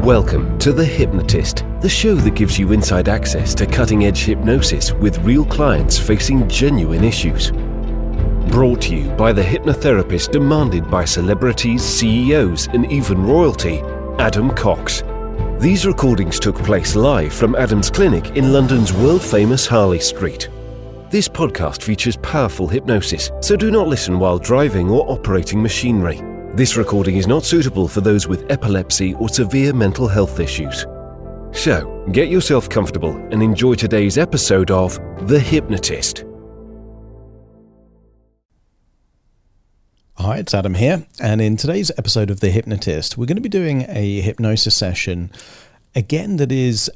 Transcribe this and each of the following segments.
Welcome to The Hypnotist, the show that gives you inside access to cutting-edge hypnosis with real clients facing genuine issues. Brought to you by the hypnotherapist demanded by celebrities, CEOs, and even royalty, Adam Cox. These recordings took place live from Adam's clinic in London's world-famous Harley Street. This podcast features powerful hypnosis, so do not listen while driving or operating machinery. This recording is not suitable for those with epilepsy or severe mental health issues. So, get yourself comfortable and enjoy today's episode of The Hypnotist. Hi, it's Adam here, and in today's episode of The Hypnotist, we're going to be doing a hypnosis session, again, that is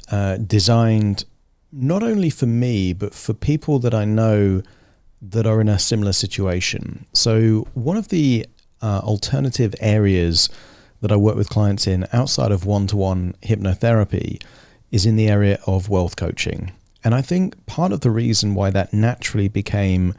designed not only for me, but for people that I know that are in a similar situation. So one of the alternative areas that I work with clients in outside of one-to-one hypnotherapy is in the area of wealth coaching. And I think part of the reason why that naturally became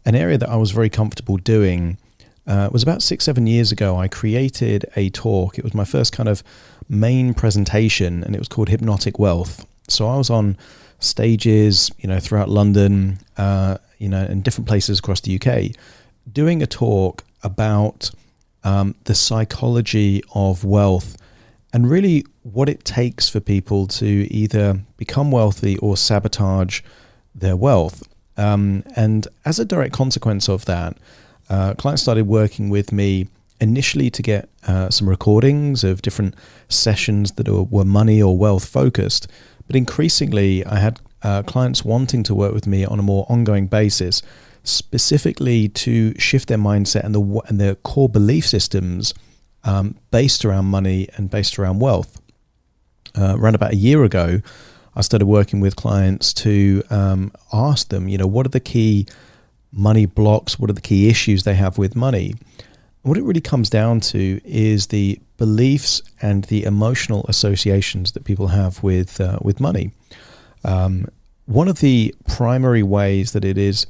an area that I was very comfortable doing was about 6-7 years ago. I created a talk. It was my first kind of main presentation, and it was called Hypnotic Wealth. So I was on stages, throughout London, and different places across the UK, doing a talk about the psychology of wealth and really what it takes for people to either become wealthy or sabotage their wealth. And as a direct consequence of that, clients started working with me initially to get some recordings of different sessions that were money or wealth focused. But increasingly, I had clients wanting to work with me on a more ongoing basis, specifically to shift their mindset and their core belief systems based around money and based around wealth. Around about a year ago, I started working with clients to ask them, what are the key money blocks? What are the key issues they have with money? What it really comes down to is the beliefs and the emotional associations that people have with money. One of the primary ways that it is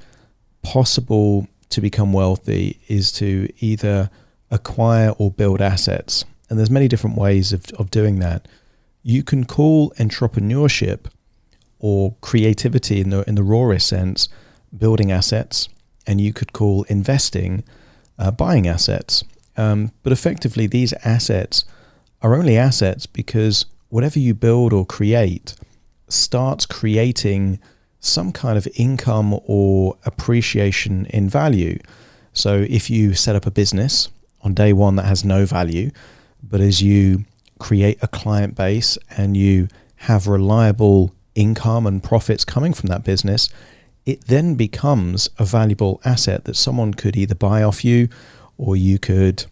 possible to become wealthy is to either acquire or build assets. And there's many different ways of doing that. You can call entrepreneurship or creativity in the rawest sense building assets, and you could call investing buying assets. But effectively, these assets are only assets because whatever you build or create starts creating some kind of income or appreciation in value. So if you set up a business on day one that has no value, but as you create a client base and you have reliable income and profits coming from that business, it then becomes a valuable asset that someone could either buy off you, or you could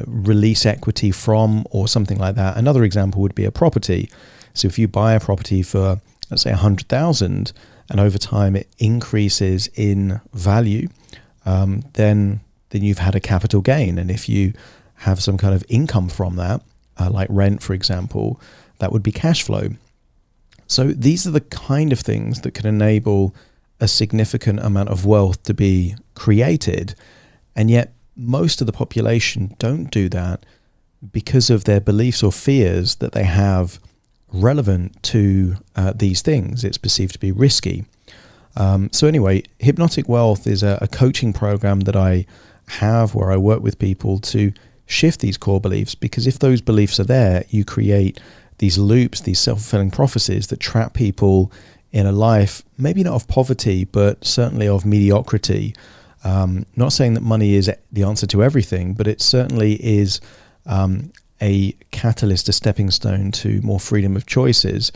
release equity from, or something like that. Another example would be a property. So if you buy a property for, let's say, 100,000, and over time it increases in value, then you've had a capital gain. And if you have some kind of income from that, like rent, for example, that would be cash flow. So these are the kind of things that can enable a significant amount of wealth to be created. And yet most of the population don't do that because of their beliefs or fears that they have relevant to these things. It's perceived to be risky. So anyway, Hypnotic Wealth is a coaching program that I have where I work with people to shift these core beliefs, because if those beliefs are there, you create these loops, these self-fulfilling prophecies that trap people in a life, maybe not of poverty, but certainly of mediocrity. Not saying that money is the answer to everything, but it certainly is a catalyst, a stepping stone to more freedom of choices.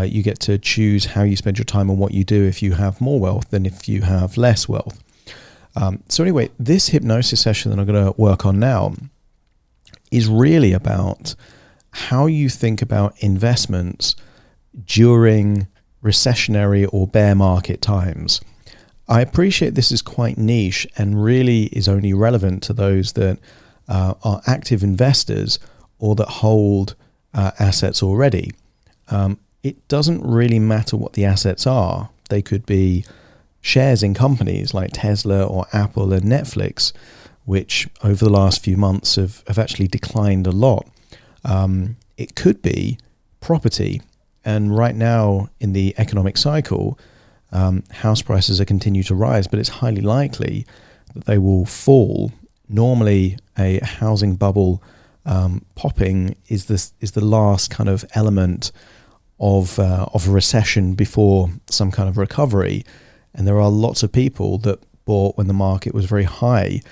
You get to choose how you spend your time and what you do if you have more wealth than if you have less wealth. So anyway, this hypnosis session that I'm going to work on now is really about how you think about investments during recessionary or bear market times. I appreciate this is quite niche and really is only relevant to those that are active investors or that hold assets already. It doesn't really matter what the assets are. They could be shares in companies like Tesla or Apple and Netflix, which over the last few months have actually declined a lot. it could be property. And right now in the economic cycle, house prices are continue to rise, but it's highly likely that they will fall. Normally, a housing bubble popping is the last kind of element of a recession before some kind of recovery. And there are lots of people that bought when the market was very high,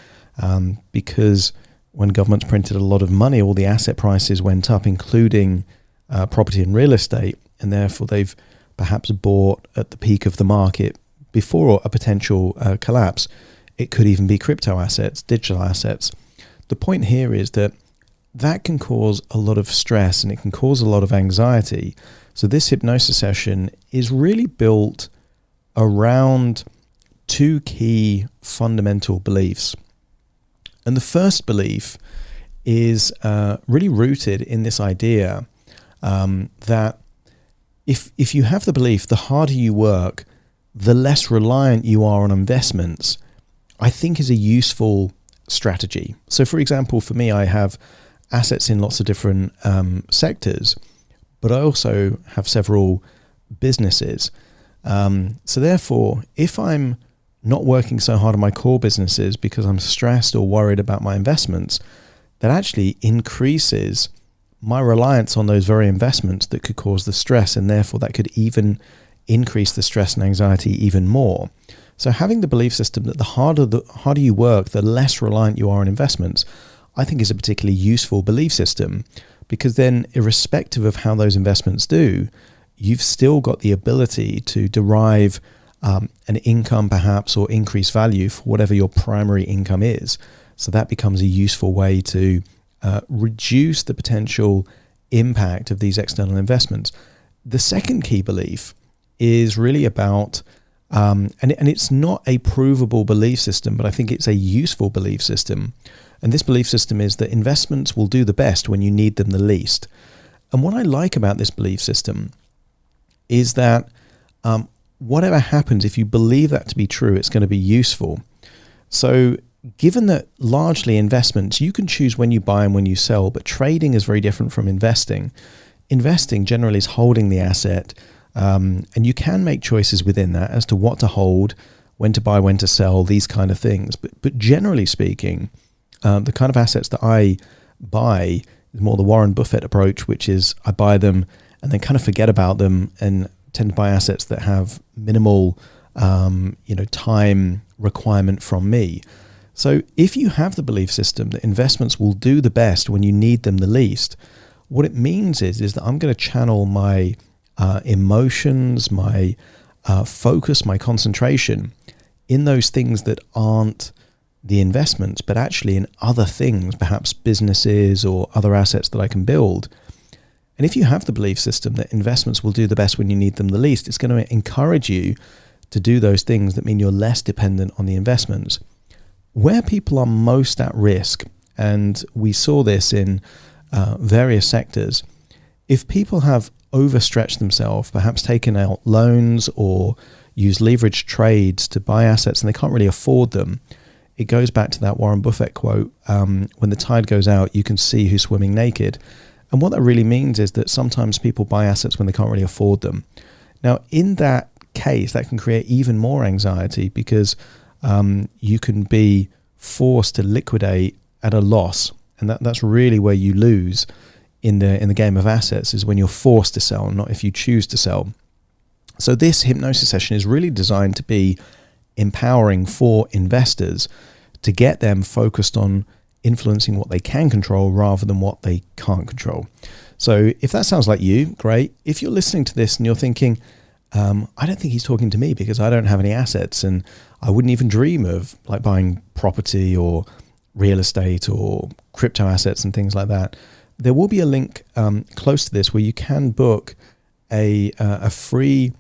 because when governments printed a lot of money, all the asset prices went up, including property and real estate, and therefore they've perhaps bought at the peak of the market before a potential collapse. It could even be crypto assets, digital assets. The point here is that can cause a lot of stress and it can cause a lot of anxiety. So this hypnosis session is really built around two key fundamental beliefs. And the first belief is really rooted in this idea that if you have the belief the harder you work, the less reliant you are on investments, I think is a useful strategy. So for example, for me, I have assets in lots of different sectors, but I also have several businesses. So therefore, if I'm not working so hard on my core businesses because I'm stressed or worried about my investments, that actually increases my reliance on those very investments that could cause the stress, and therefore that could even increase the stress and anxiety even more. So having the belief system that the harder you work, the less reliant you are on investments, I think is a particularly useful belief system, because then irrespective of how those investments do, you've still got the ability to derive an income perhaps, or increase value for whatever your primary income is. So that becomes a useful way to reduce the potential impact of these external investments. The second key belief is really about, and it's not a provable belief system, but I think it's a useful belief system. And this belief system is that investments will do the best when you need them the least. And what I like about this belief system is that whatever happens, if you believe that to be true, it's going to be useful. So given that largely investments, you can choose when you buy and when you sell, but trading is very different from investing. Investing generally is holding the asset, and you can make choices within that as to what to hold, when to buy, when to sell, these kind of things. But generally speaking, the kind of assets that I buy is more the Warren Buffett approach, which is I buy them and then kind of forget about them and tend to buy assets that have minimal time requirement from me. So if you have the belief system that investments will do the best when you need them the least, what it means is that I'm going to channel my emotions, my focus, my concentration in those things that aren't the investments, but actually in other things, perhaps businesses or other assets that I can build. And if you have the belief system that investments will do the best when you need them the least, it's going to encourage you to do those things that mean you're less dependent on the investments. Where people are most at risk, and we saw this in various sectors, if people have overstretched themselves, perhaps taken out loans or used leverage trades to buy assets and they can't really afford them, it goes back to that Warren Buffett quote, when the tide goes out, you can see who's swimming naked. And what that really means is that sometimes people buy assets when they can't really afford them. Now, in that case, that can create even more anxiety, because you can be forced to liquidate at a loss. And that's really where you lose in the game of assets, is when you're forced to sell, not if you choose to sell. So this hypnosis session is really designed to be empowering for investors, to get them focused on influencing what they can control rather than what they can't control. So if that sounds like you, great. If you're listening to this and you're thinking, I don't think he's talking to me because I don't have any assets, and I wouldn't even dream of like buying property or real estate or crypto assets and things like that, there will be a link close to this where you can book a free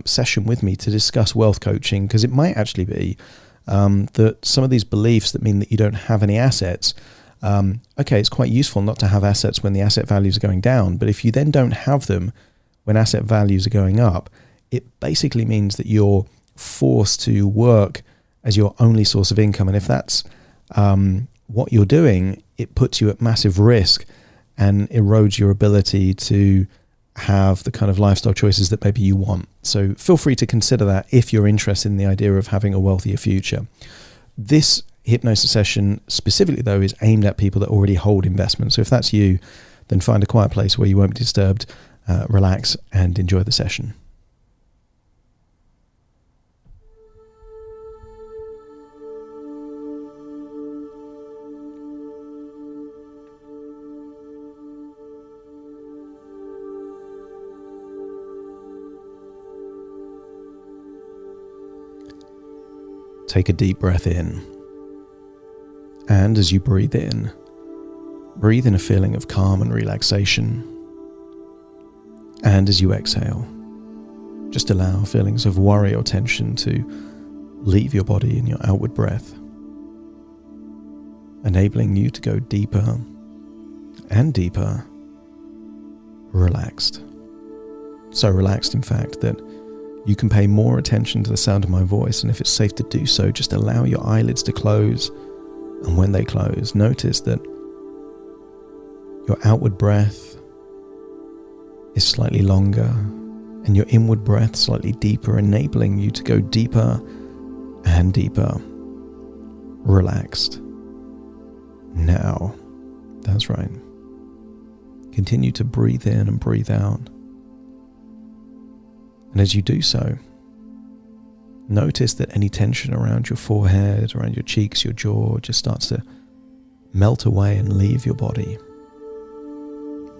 session with me to discuss wealth coaching, because it might actually be that some of these beliefs that mean that you don't have any assets, it's quite useful not to have assets when the asset values are going down, but if you then don't have them when asset values are going up, it basically means that you're forced to work as your only source of income. And if that's what you're doing, it puts you at massive risk and erodes your ability to have the kind of lifestyle choices that maybe you want. So feel free to consider that if you're interested in the idea of having a wealthier future. This hypnosis session specifically, though, is aimed at people that already hold investments. So if that's you, then find a quiet place where you won't be disturbed, relax, and enjoy the session. Take a deep breath in, and as you breathe in a feeling of calm and relaxation, and as you exhale, just allow feelings of worry or tension to leave your body in your outward breath, enabling you to go deeper and deeper, relaxed. So relaxed, in fact, that you can pay more attention to the sound of my voice, and if it's safe to do so, just allow your eyelids to close, and when they close, notice that your outward breath is slightly longer and your inward breath slightly deeper, enabling you to go deeper and deeper, relaxed. Now, that's right. Continue to breathe in and breathe out. And as you do so, notice that any tension around your forehead, around your cheeks, your jaw, just starts to melt away and leave your body.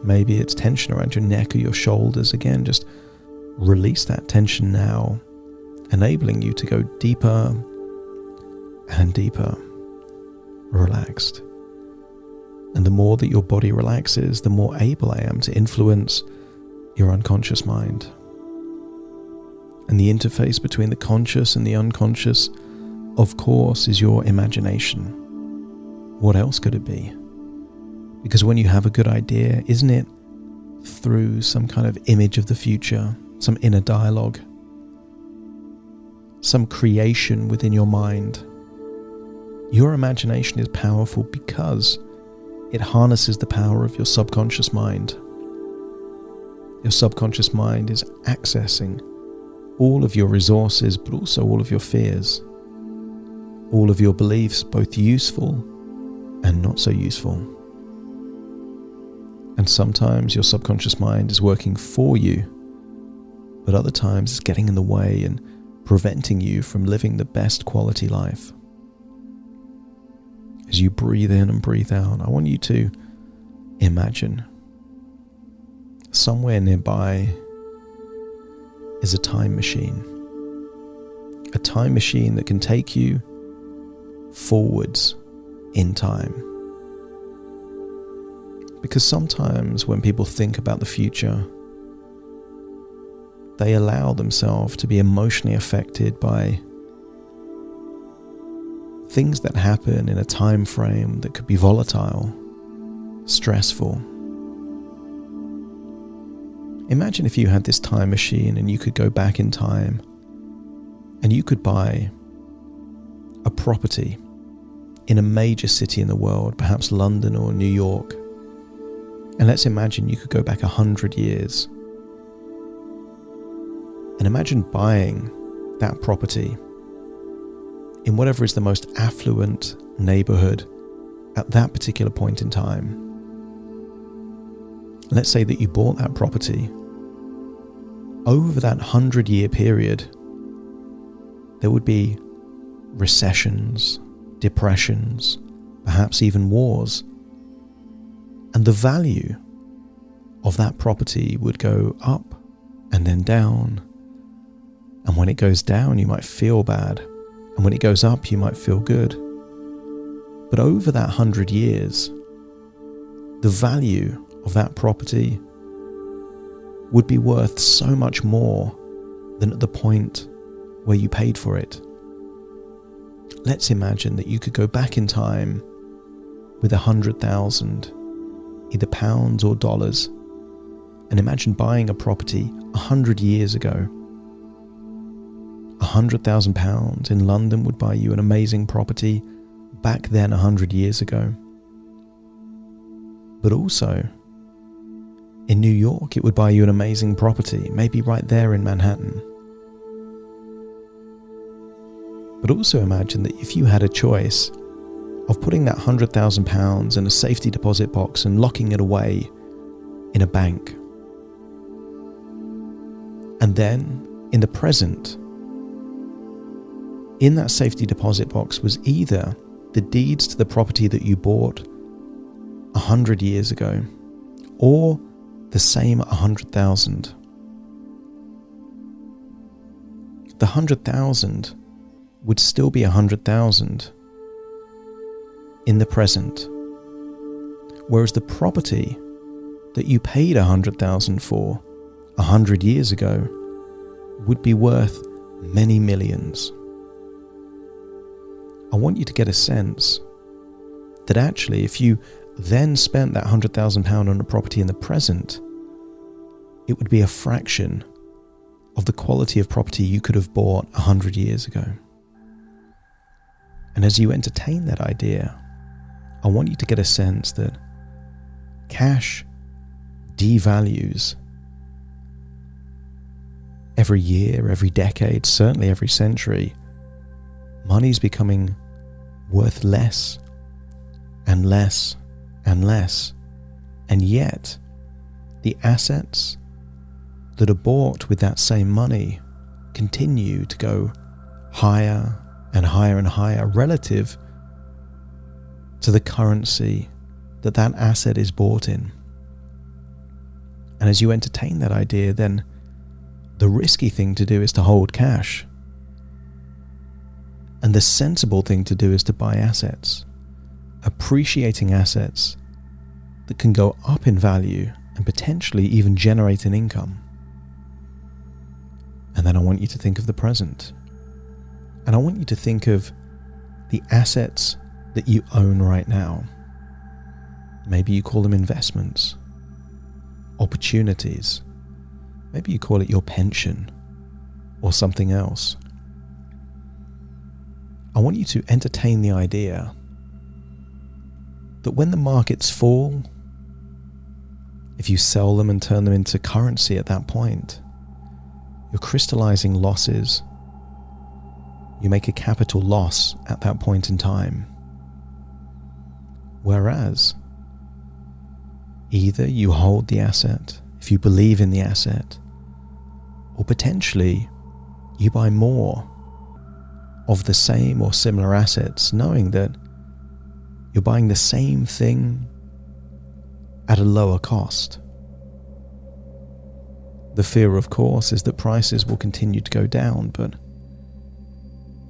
Maybe it's tension around your neck or your shoulders. Again, just release that tension now, enabling you to go deeper and deeper, relaxed. And the more that your body relaxes, the more able I am to influence your unconscious mind. And the interface between the conscious and the unconscious, of course, is your imagination. What else could it be? Because when you have a good idea, isn't it through some kind of image of the future, some inner dialogue, some creation within your mind? Your imagination is powerful because it harnesses the power of your subconscious mind. Your subconscious mind is accessing all of your resources, but also all of your fears, all of your beliefs, both useful and not so useful. And sometimes your subconscious mind is working for you, but other times it's getting in the way and preventing you from living the best quality life. As you breathe in and breathe out, I want you to imagine somewhere nearby is a time machine. A time machine that can take you forwards in time. Because sometimes when people think about the future, they allow themselves to be emotionally affected by things that happen in a time frame that could be volatile, stressful. Imagine if you had this time machine and you could go back in time and you could buy a property in a major city in the world, perhaps London or New York. And let's imagine you could go back 100 years. And imagine buying that property in whatever is the most affluent neighborhood at that particular point in time. Let's say that you bought that property. Over that 100-year period, there would be recessions, depressions, perhaps even wars. And the value of that property would go up and then down. And when it goes down, you might feel bad. And when it goes up, you might feel good. But over that 100 years, the value of that property would be worth so much more than at the point where you paid for it. Let's imagine that you could go back in time with 100,000, either pounds or dollars, and imagine buying a property 100 years ago. 100,000 pounds in London would buy you an amazing property back then 100 years ago. But also, York, it would buy you an amazing property, maybe right there in Manhattan. But also imagine that if you had a choice of putting that £100,000 in a safety deposit box and locking it away in a bank, and then in the present, in that safety deposit box was either the deeds to the property that you bought 100 years ago, or the same 100,000. The 100,000 would still be 100,000 in the present, whereas the property that you paid 100,000 for 100 years ago would be worth many millions. I want you to get a sense that actually if you then spent that £100,000 on a property in the present, it would be a fraction of the quality of property you could have bought 100 years ago. And as you entertain that idea, I want you to get a sense that cash devalues every year, every decade, certainly every century. Money's becoming worth less and less and less. And yet, the assets that are bought with that same money continue to go higher and higher and higher relative to the currency that that asset is bought in. And as you entertain that idea, then the risky thing to do is to hold cash. And the sensible thing to do is to buy assets, appreciating assets that can go up in value and potentially even generate an income. And then I want you to think of the present. And I want you to think of the assets that you own right now. Maybe you call them investments, opportunities. Maybe you call it your pension or something else. I want you to entertain the idea that when the markets fall, if you sell them and turn them into currency at that point, you're crystallizing losses. You make a capital loss at that point in time. Whereas, either you hold the asset, if you believe in the asset, or potentially you buy more of the same or similar assets, knowing that you're buying the same thing at a lower cost. The fear, of course, is that prices will continue to go down, but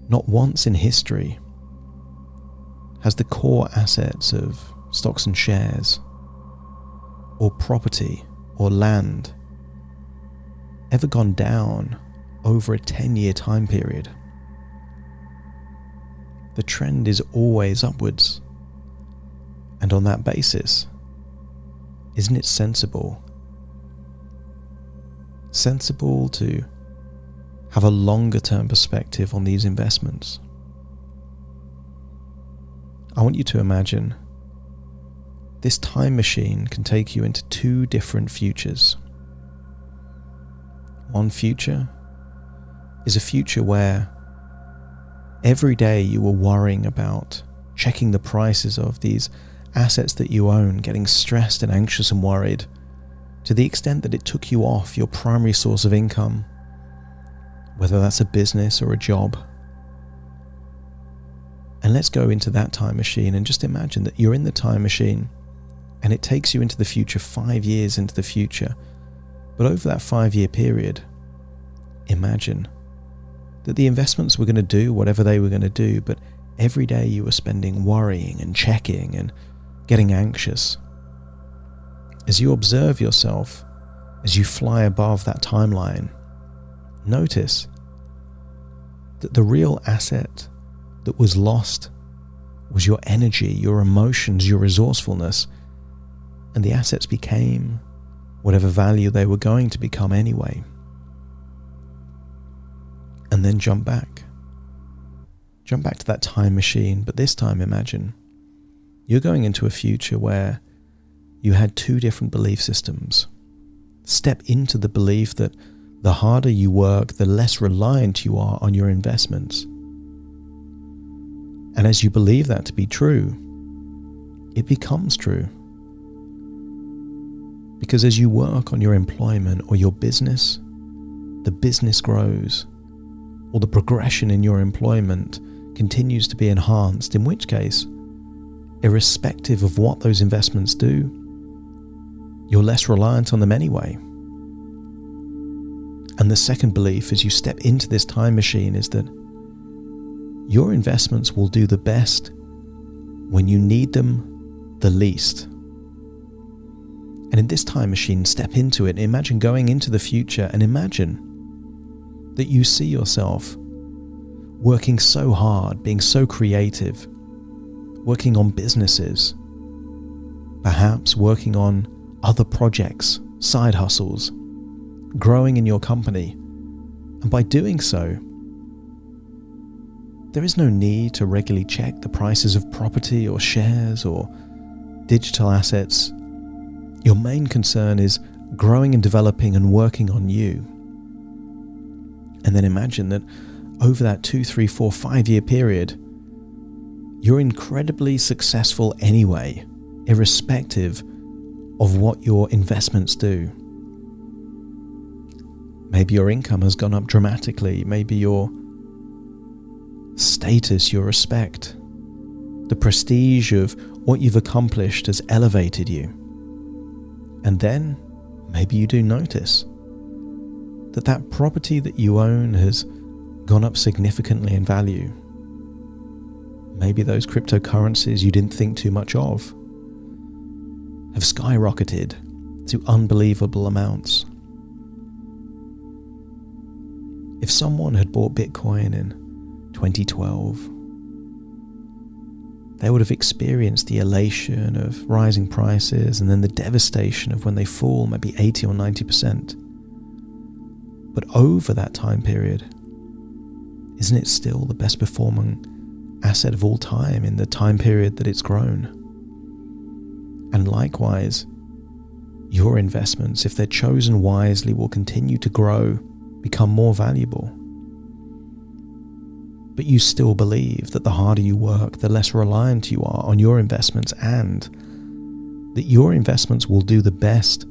not once in history has the core assets of stocks and shares, or property, or land ever gone down over a 10-year time period. The trend is always upwards. And on that basis, isn't it sensible to have a longer term perspective on these investments? I want you to imagine this time machine can take you into two different futures. One future is a future where every day you were worrying about checking the prices of these assets that you own, getting stressed and anxious and worried, to the extent that it took you off your primary source of income, whether that's a business or a job. And let's go into that time machine and just imagine that you're in the time machine and it takes you into the future, 5 years into the future. But over that 5-year period, imagine that the investments were going to do whatever they were going to do, but every day you were spending worrying and checking and getting anxious. As you observe yourself, as you fly above that timeline, notice that the real asset that was lost was your energy, your emotions, your resourcefulness, and the assets became whatever value they were going to become anyway. And then jump back to that time machine, but this time imagine you're going into a future where you had two different belief systems. Step into the belief that the harder you work, the less reliant you are on your investments. And as you believe that to be true, it becomes true. Because as you work on your employment or your business, the business grows, or the progression in your employment continues to be enhanced, in which case, irrespective of what those investments do, you're less reliant on them anyway. And the second belief as you step into this time machine is that your investments will do the best when you need them the least. And in this time machine, step into it. Imagine going into the future and imagine that you see yourself working so hard, being so creative, working on businesses, perhaps working on other projects, side hustles, growing in your company. And by doing so, there is no need to regularly check the prices of property or shares or digital assets. Your main concern is growing and developing and working on you. And then imagine that over that 2, 3, 4, 5 year period, you're incredibly successful anyway, irrespective of what your investments do. Maybe your income has gone up dramatically. Maybe your status, your respect, the prestige of what you've accomplished has elevated you. And then maybe you do notice that that property that you own has gone up significantly in value. Maybe those cryptocurrencies you didn't think too much of have skyrocketed to unbelievable amounts. If someone had bought Bitcoin in 2012, they would have experienced the elation of rising prices and then the devastation of when they fall maybe 80 or 90%. But over that time period, isn't it still the best performing asset of all time in the time period that it's grown? And likewise, your investments, if they're chosen wisely, will continue to grow, become more valuable. But you still believe that the harder you work, the less reliant you are on your investments, and that your investments will do the best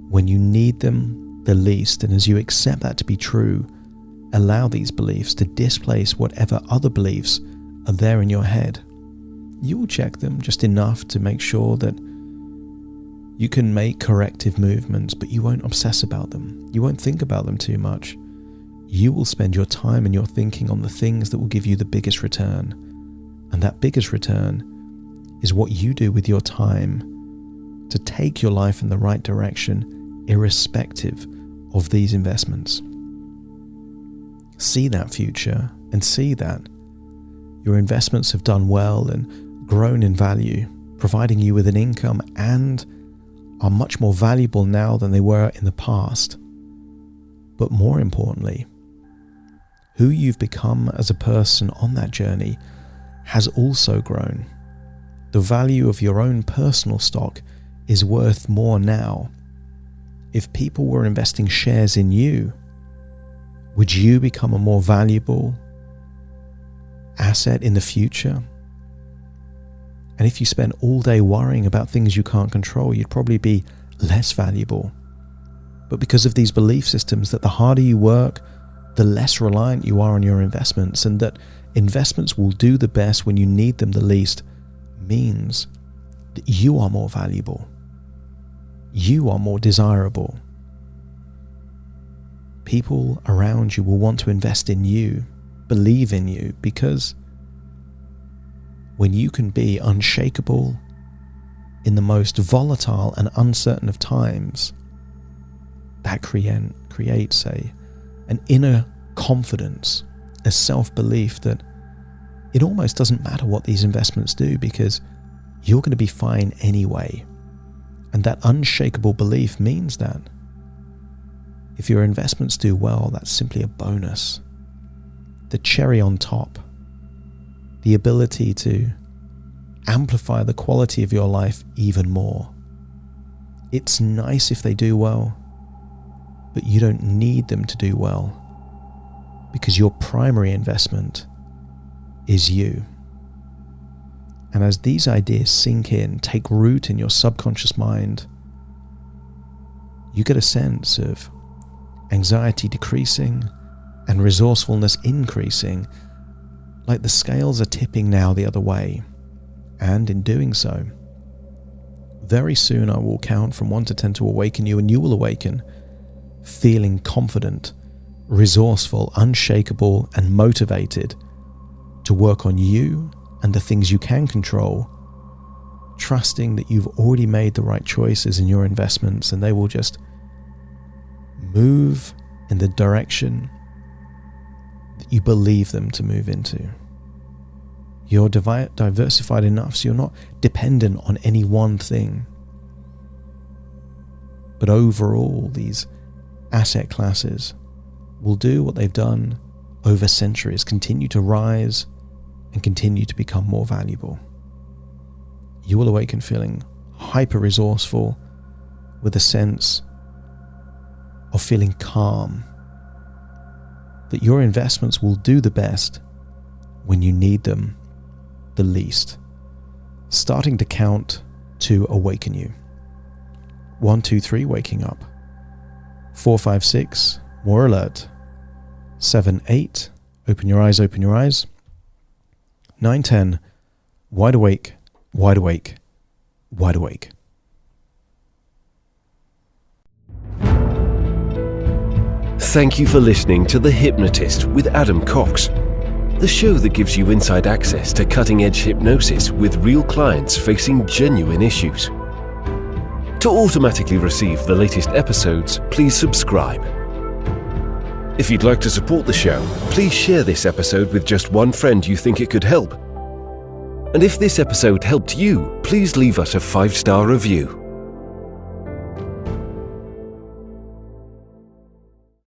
when you need them the least. And as you accept that to be true, allow these beliefs to displace whatever other beliefs are there in your head. You will check them just enough to make sure that you can make corrective movements, but you won't obsess about them. You won't think about them too much. You will spend your time and your thinking on the things that will give you the biggest return. And that biggest return is what you do with your time to take your life in the right direction, irrespective of these investments. See that future and see that your investments have done well and grown in value, providing you with an income and are much more valuable now than they were in the past. But more importantly, who you've become as a person on that journey has also grown. The value of your own personal stock is worth more now. If people were investing shares in you, would you become a more valuable asset in the future? And if you spend all day worrying about things you can't control, you'd probably be less valuable. But because of these belief systems that the harder you work, the less reliant you are on your investments, and that investments will do the best when you need them the least, means that you are more valuable. You are more desirable. People around you will want to invest in you, believe in you, because when you can be unshakable in the most volatile and uncertain of times, that creates an inner confidence, a self-belief that it almost doesn't matter what these investments do because you're going to be fine anyway. And that unshakable belief means that if your investments do well, that's simply a bonus. The cherry on top. The ability to amplify the quality of your life even more. It's nice if they do well, but you don't need them to do well, because your primary investment is you. And as these ideas sink in, take root in your subconscious mind, you get a sense of anxiety decreasing and resourcefulness increasing, like the scales are tipping now the other way. And in doing so, very soon I will count from 1 to 10 to awaken you, and you will awaken feeling confident, resourceful, unshakable, and motivated to work on you and the things you can control, trusting that you've already made the right choices in your investments, and they will just move in the direction that you believe them to move into. You're diversified enough so you're not dependent on any one thing. But overall, these asset classes will do what they've done over centuries, continue to rise and continue to become more valuable. You will awaken feeling hyper resourceful, with a sense of feeling calm, that your investments will do the best when you need them the least. Starting to count to awaken you. 1, 2, 3, waking up. 4, 5, 6, more alert. 7, 8, open your eyes, open your eyes. 9, 10, wide awake, wide awake, wide awake. Thank you for listening to The Hypnotist with Adam Cox, the show that gives you inside access to cutting-edge hypnosis with real clients facing genuine issues. To automatically receive the latest episodes, please subscribe. If you'd like to support the show, please share this episode with just one friend you think it could help. And if this episode helped you, please leave us a 5-star review.